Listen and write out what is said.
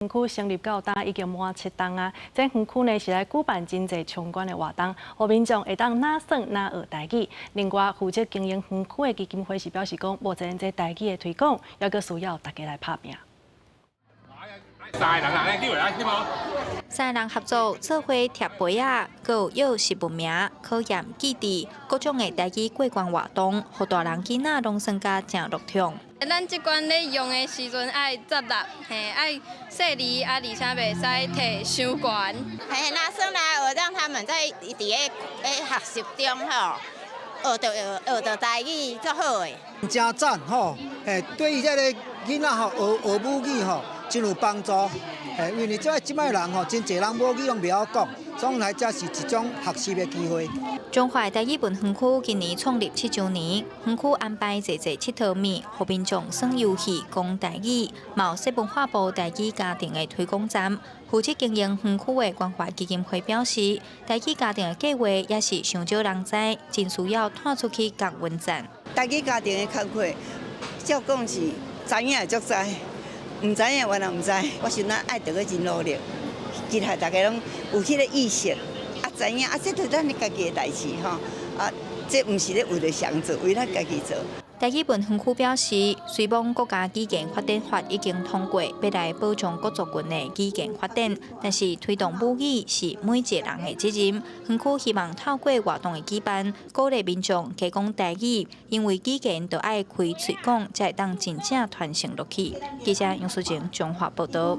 园区成立到今已经满7档啊！这园区呢是来举办真侪相关的活动，互民众会当哪耍哪学台语。另外，负责经营园区的基金会是表示讲，目前这台语的推广，也阁需要大家来拍拼。 三人合作做伙贴杯啊，佮有食物名、考验基地，各种的台语过关活动，互大人囡仔拢参加正乐衷。咱即款咧用的时阵爱扎力，爱细腻啊，而且袂使摕伤悬。那算啦，我让他们在伫个学习中吼，学到台语足好诶。真赞吼，对于这个囡仔吼学母语吼。 真有帮助，因为即摆人吼，真侪人母语拢袂晓讲，总来这是一种学习的机会。中华台语文园区今年创立7周年，园区安排侪佚佗面，互民众耍游戏、讲台语，有市文化部台语家庭的推广站。负责经营园区的关怀基金会表示，台语家庭的计划也是上少人知，真需要拖出去讲文赞。台语家庭的工作，照讲是知影足知。 唔知影，我也唔知。我想咱爱着个真努力，其他大家拢有迄个意识，知影这是咱家己的代志吼。这唔是咧为了谁做，为咱家己做。台语文园区表示，虽望国家基建发展法已经通过，要来保障各族群的基建发展，但是推动母语是每一个人的责任。园区希望透过活动的举办，鼓励民众加讲台语，因为基建就爱开嘴讲，才会当真正传承落去。记者杨淑静综合报道。